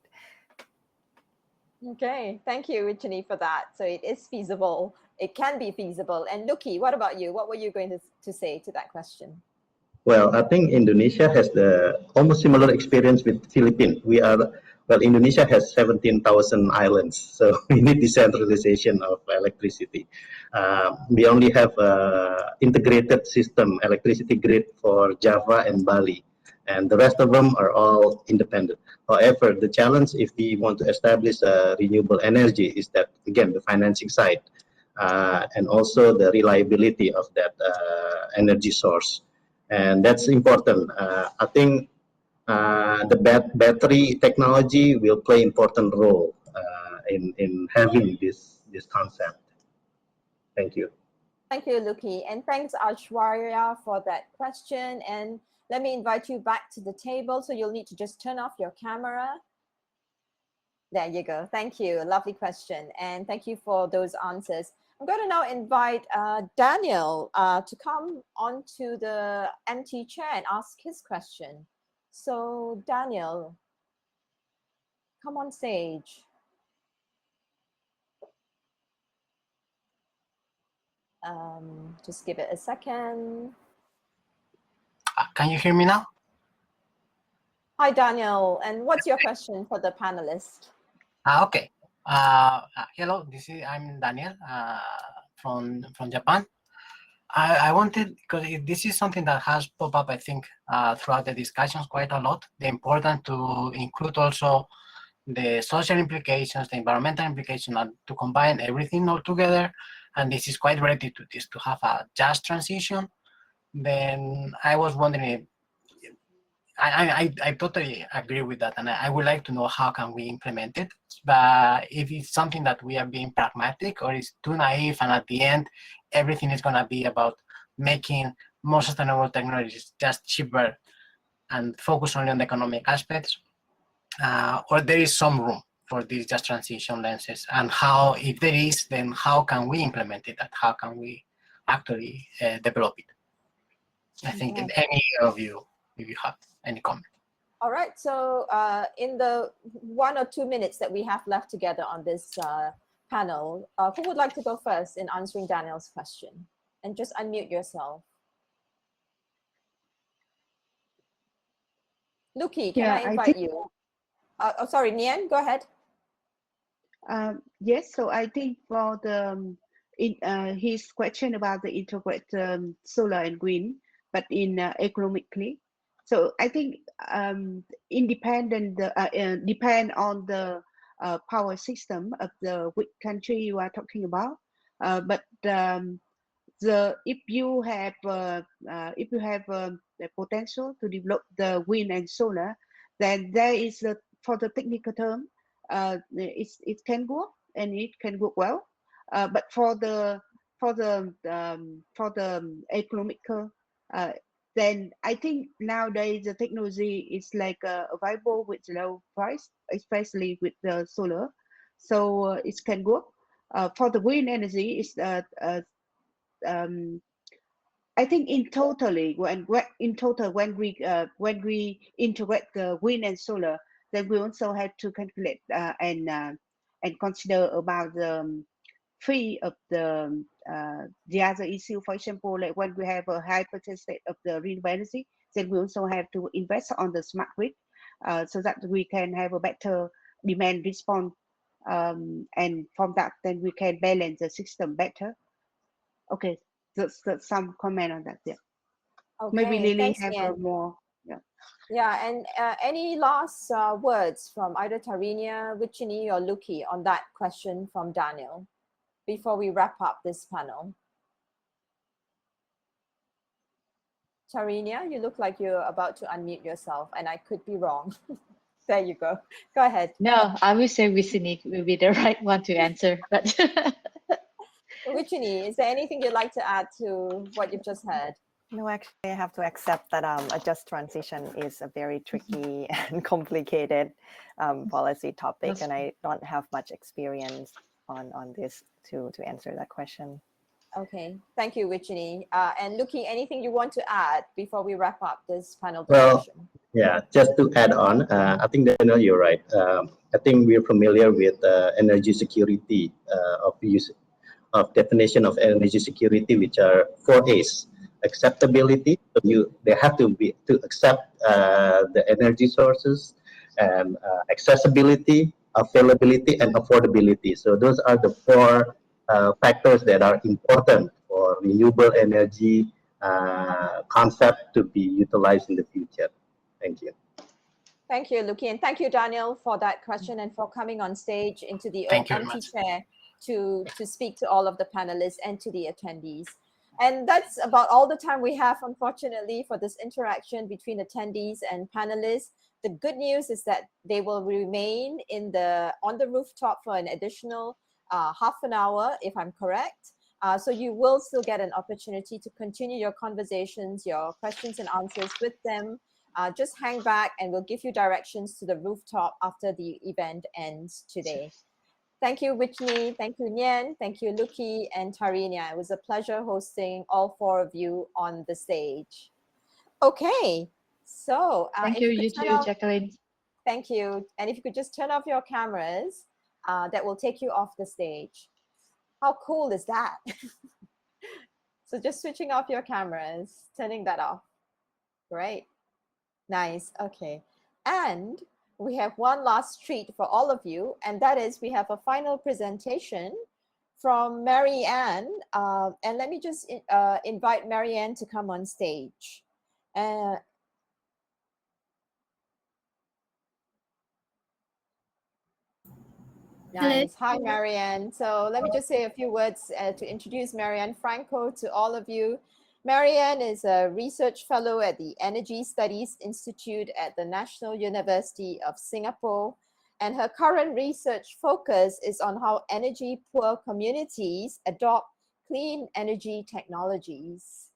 Okay, thank you, Wichsinee, for that. So it is feasible. It can be feasible. And Luky, what about you? What were you going to say to that question? Well, I think Indonesia has the almost similar experience with Philippines. Indonesia has 17,000 islands, so we need decentralization of electricity. We only have integrated system electricity grid for Java and Bali, and the rest of them are all independent. However, the challenge if we want to establish renewable energy is that, again, the financing side and also the reliability of that energy source. And that's important. I think the battery technology will play important role in having this concept. Thank you. Thank you, Luky. And thanks, Aishwarya, for that question. And let me invite you back to the table. So you'll need to just turn off your camera. There you go. Thank you. Lovely question. And thank you for those answers. I'm going to now invite Daniel to come onto the empty chair and ask his question. So Daniel, come on stage. Just give it a second. Can you hear me now? Hi, Daniel. And what's your question for the panelist? Okay. Hello, I'm Daniel from Japan. I wanted, because this is something that has popped up, I think, throughout the discussions quite a lot, the importance to include also the social implications, the environmental implications, and to combine everything all together. And this is quite related to this, to have a just transition. Then I was wondering, I totally agree with that, and I would like to know how can we implement it. But if it's something that we are being pragmatic, or is too naive, and at the end everything is going to be about making more sustainable technologies just cheaper and focus only on the economic aspects, or there is some room for these just transition lenses, and how, if there is, then how can we implement it, and how can we actually develop it? I think any of you, if you have any comment. All right, so in the 1 or 2 minutes that we have left together on this panel, who would like to go first in answering Daniel's question? And just unmute yourself. Luky, can I invite you? Oh, sorry, Nhien, go ahead. Yes, so I think for the his question about the integrated solar and wind, but in economically. So I think depend on the power system of the which country you are talking about. But if you have the potential to develop the wind and solar, then there is for the technical term, it can work and it can work well. But for the economical, then I think nowadays the technology is like available with low price, especially with the solar, so it can work. For the wind energy, is I think in total when we integrate the wind and solar, then we also have to calculate and consider about the fee of the other issue. For example, like when we have a high percentage of the renewable energy, then we also have to invest on the smart grid so that we can have a better demand response, and from that then we can balance the system better. Okay, that's some comment on that. Yeah. Okay, maybe Lily thanks, have more. Yeah. Yeah, and any last words from either Tharinya, Wichsinee, or Luky on that question from Daniel before we wrap up this panel? Tharinya, you look like you're about to unmute yourself, and I could be wrong. There you go. Go ahead. No, I would say Wichsinee will be the right one to answer. But Wichsinee, is there anything you'd like to add to what you've just heard? No, actually, I have to accept that a just transition is a very tricky and complicated policy topic, That's and I don't have much experience on this to answer that question. Okay, thank you, Wichsinee. And Luky, anything you want to add before we wrap up this panel Well, discussion? yeah, just to add on, I think that you're right. I think we're familiar with energy security of definition of energy security, which are 4 A's. Acceptability, so they have to accept the energy sources, and accessibility, availability, and affordability. So those are the 4 factors that are important for renewable energy concept to be utilized in the future. Thank you. Thank you, Luky, and thank you, Daniel, for that question and for coming on stage into the Thank you very empty much. chair to speak to all of the panelists and to the attendees. And that's about all the time we have, unfortunately, for this interaction between attendees and panelists. The good news is that they will remain on the rooftop for an additional half an hour, if I'm correct. So you will still get an opportunity to continue your conversations, your questions and answers with them. Just hang back and we'll give you directions to the rooftop after the event ends today. Thank you, Wichsinee. Thank you, Nhien. Thank you, Luky and Tharinya. It was a pleasure hosting all 4 of you on the stage. Okay, so Thank if you, could you turn too, off- Jacqueline. Thank you. And if you could just turn off your cameras, that will take you off the stage. How cool is that? So just switching off your cameras, turning that off. Great. Nice. Okay. And we have one last treat for all of you, and that is we have a final presentation from Marianne. And let me just invite Marianne to come on stage. Nice. Hi, Marianne. So let me just say a few words to introduce Marianne Franco to all of you. Marianne is a research fellow at the Energy Studies Institute at the National University of Singapore. And her current research focus is on how energy-poor communities adopt clean energy technologies.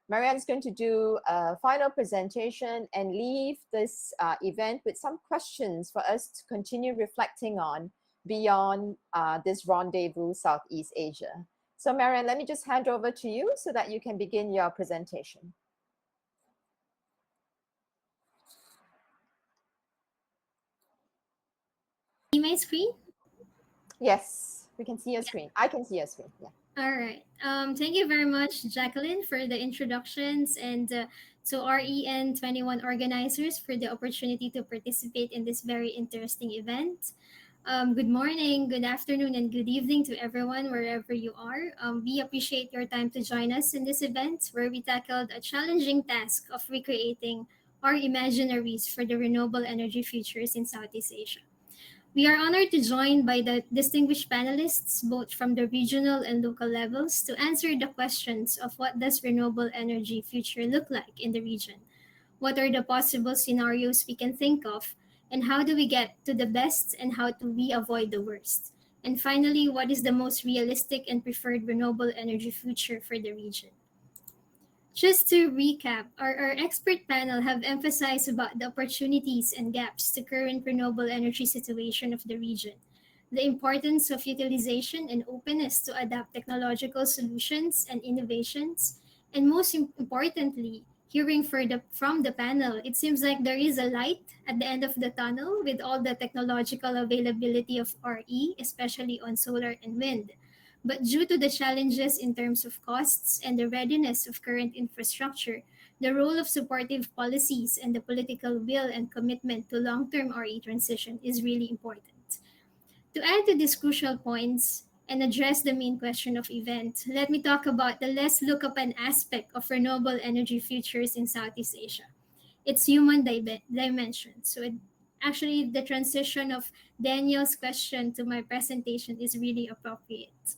Marianne's going to do a final presentation and leave this event with some questions for us to continue reflecting on beyond this rendezvous Southeast Asia. So Marianne, let me just hand over to you so that you can begin your presentation. See my screen? Yes, we can see your screen. I can see your screen, yeah. All right. Thank you very much, Jacqueline, for the introductions, and to REN21 organizers for the opportunity to participate in this very interesting event. Good morning, good afternoon, and good evening to everyone wherever you are. We appreciate your time to join us in this event where we tackled a challenging task of recreating our imaginaries for the renewable energy futures in Southeast Asia. We are honored to join by the distinguished panelists, both from the regional and local levels, to answer the questions of what does renewable energy future look like in the region? What are the possible scenarios we can think of? And how do we get to the best and how do we avoid the worst? And finally, what is the most realistic and preferred renewable energy future for the region? Just to recap, our expert panel have emphasized about the opportunities and gaps to current renewable energy situation of the region, the importance of utilization and openness to adapt technological solutions and innovations, and most importantly, hearing from the panel, it seems like there is a light at the end of the tunnel with all the technological availability of RE, especially on solar and wind. But due to the challenges in terms of costs and the readiness of current infrastructure, the role of supportive policies and the political will and commitment to long-term RE transition is really important. To add to these crucial points and address the main question of event, let me talk about the less looked upon aspect of renewable energy futures in Southeast Asia. Its human dimension. So actually, the transition of Daniel's question to my presentation is really appropriate.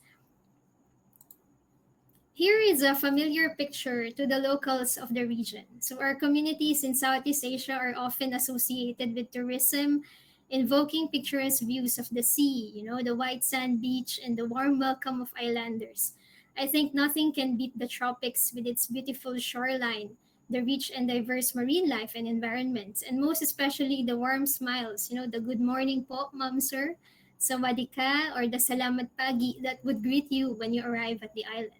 Here is a familiar picture to the locals of the region. So our communities in Southeast Asia are often associated with tourism, invoking picturesque views of the sea, the white sand beach and the warm welcome of islanders. I think nothing can beat the tropics with its beautiful shoreline, the rich and diverse marine life and environments, and most especially the warm smiles, the good morning po, ma'am, sir, sawadee ka, or the salamat pagi that would greet you when you arrive at the island.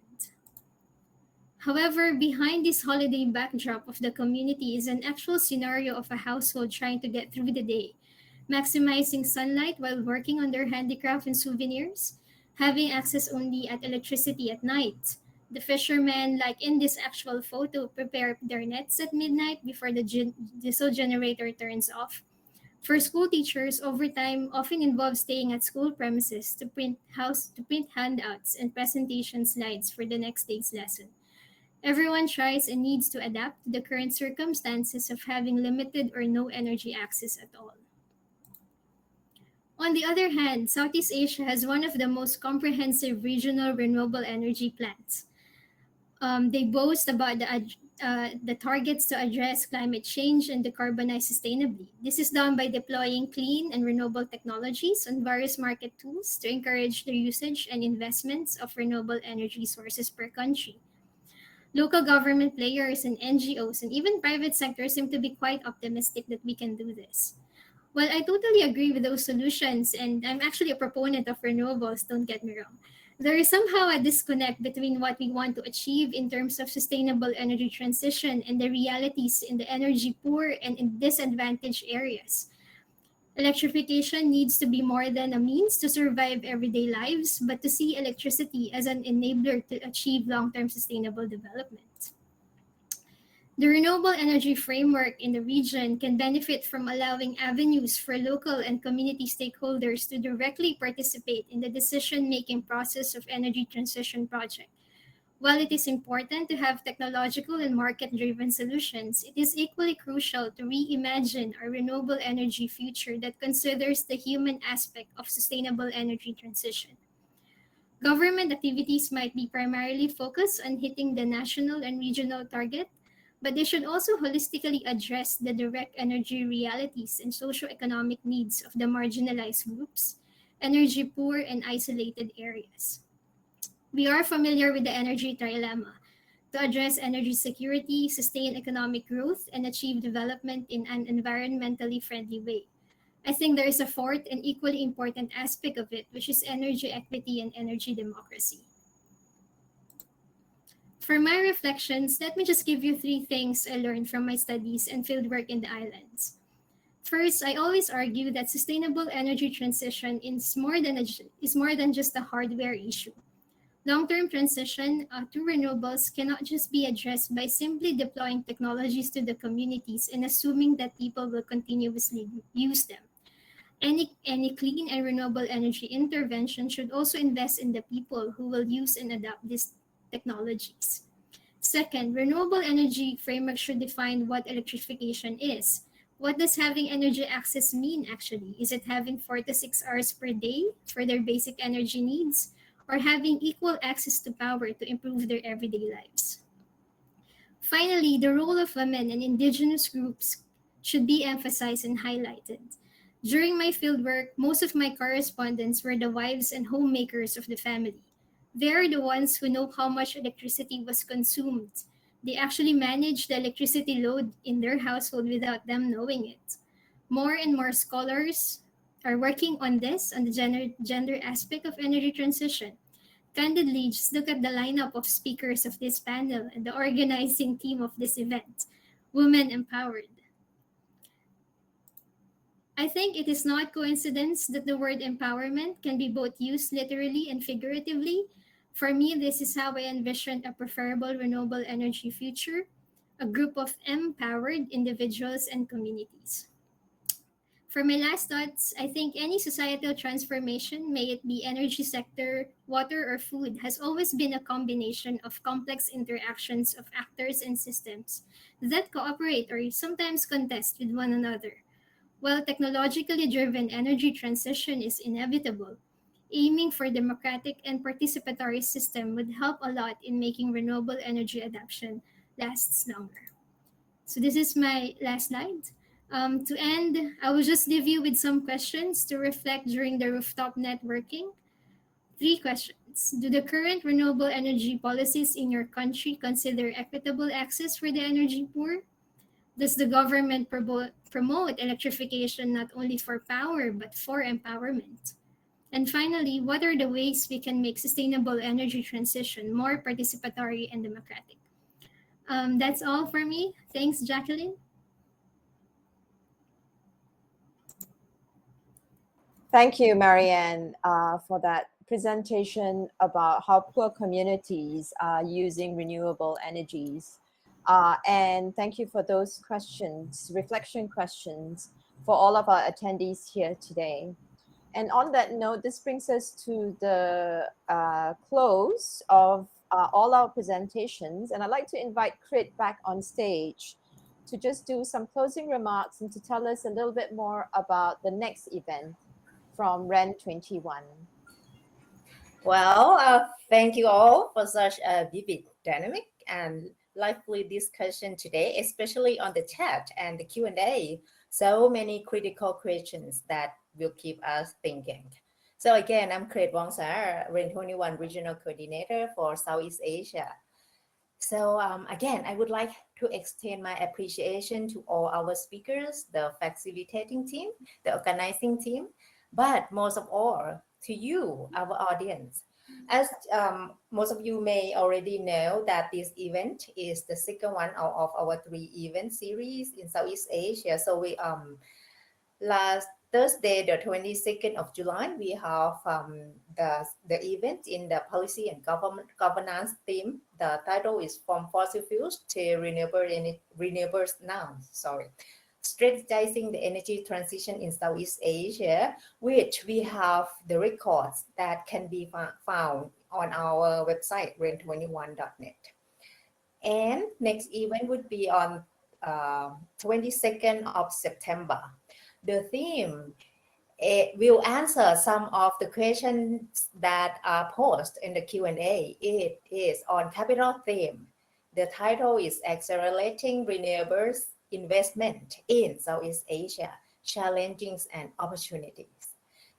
However, behind this holiday backdrop of the community is an actual scenario of a household trying to get through the day, maximizing sunlight while working on their handicraft and souvenirs, having access only at electricity at night. The fishermen, like in this actual photo, prepare their nets at midnight before the diesel generator turns off. For school teachers, overtime often involves staying at school premises to print handouts and presentation slides for the next day's lesson. Everyone tries and needs to adapt to the current circumstances of having limited or no energy access at all. On the other hand, Southeast Asia has one of the most comprehensive regional renewable energy plants. They boast about the targets to address climate change and decarbonize sustainably. This is done by deploying clean and renewable technologies on various market tools to encourage the usage and investments of renewable energy sources per country. Local government players and NGOs and even private sector seem to be quite optimistic that we can do this. Well, I totally agree with those solutions, and I'm actually a proponent of renewables, don't get me wrong. There is somehow a disconnect between what we want to achieve in terms of sustainable energy transition and the realities in the energy poor and in disadvantaged areas. Electrification needs to be more than a means to survive everyday lives, but to see electricity as an enabler to achieve long-term sustainable development. The renewable energy framework in the region can benefit from allowing avenues for local and community stakeholders to directly participate in the decision-making process of energy transition projects. While it is important to have technological and market-driven solutions, it is equally crucial to reimagine a renewable energy future that considers the human aspect of sustainable energy transition. Government activities might be primarily focused on hitting the national and regional target, but they should also holistically address the direct energy realities and socioeconomic needs of the marginalized groups, energy poor and isolated areas. We are familiar with the energy trilemma: to address energy security, sustain economic growth, and achieve development in an environmentally friendly way. I think there is a fourth and equally important aspect of it, which is energy equity and energy democracy. For my reflections, let me just give you 3 things I learned from my studies and fieldwork in the islands. First, I always argue that sustainable energy transition is more than just a hardware issue. Long-term transition to renewables cannot just be addressed by simply deploying technologies to the communities and assuming that people will continuously use them. Any clean and renewable energy intervention should also invest in the people who will use and adopt these technologies. Second, renewable energy framework should define what electrification is. What does having energy access mean actually? Is it having 4 to 6 hours per day for their basic energy needs, or having equal access to power to improve their everyday lives? Finally, the role of women and indigenous groups should be emphasized and highlighted. During my fieldwork, most of my correspondents were the wives and homemakers of the family. They are the ones who know how much electricity was consumed. They actually manage the electricity load in their household without them knowing it. More and more scholars are working on this, on the gender aspect of energy transition. Candidly, just look at the lineup of speakers of this panel and the organizing team of this event: Women Empowered. I think it is not coincidence that the word empowerment can be both used literally and figuratively. For me, this is how I envision a preferable renewable energy future: a group of empowered individuals and communities. For my last thoughts, I think any societal transformation, may it be energy sector, water, or food, has always been a combination of complex interactions of actors and systems that cooperate or sometimes contest with one another. While technologically driven energy transition is inevitable, aiming for democratic and participatory system would help a lot in making renewable energy adoption lasts longer. So this is my last slide. To end, I will just leave you with some questions to reflect during the rooftop networking. 3 questions. events. Do the current renewable energy policies in your country consider equitable access for the energy poor? Does the government promote electrification not only for power but for empowerment? And finally, what are the ways we can make sustainable energy transition more participatory and democratic? That's all for me. Thanks, Jacqueline. Thank you, Marianne, for that presentation about how poor communities are using renewable energies. And thank you for those questions, reflection questions, for all of our attendees here today. And on that note, this brings us to the close of all our presentations. And I'd like to invite Crit back on stage to just do some closing remarks and to tell us a little bit more about the next event from REN21. Well, thank you all for such a vivid, dynamic, and lively discussion today, especially on the chat and the Q&A. So many critical questions that will keep us thinking. So again, I'm Kret Wongsar, REN21 Regional Coordinator for Southeast Asia. So again, I would like to extend my appreciation to all our speakers, the facilitating team, the organizing team, but most of all, to you, our audience. As most of you may already know that this event is the second one out of our 3 event series in Southeast Asia. So we last Thursday, the 22nd of July, we have the event in the policy and governance theme. The title is From Fossil Fuels to Renewables Now. Strategizing the energy transition in Southeast Asia, which we have the records that can be found on our website, ren21.net. And next event would be on 22nd of September. The theme will answer some of the questions that are posed in the Q&A. It is on capital theme. The title is Accelerating Renewables Investment in Southeast Asia, Challenges and Opportunities.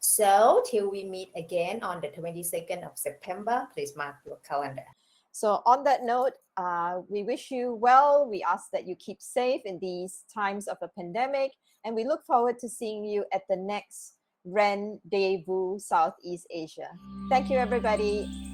So till we meet again on the 22nd of September, please mark your calendar. So on that note, we wish you well. We ask that you keep safe in these times of a pandemic, and we look forward to seeing you at the next RENdez-vous Southeast Asia. Thank you, everybody.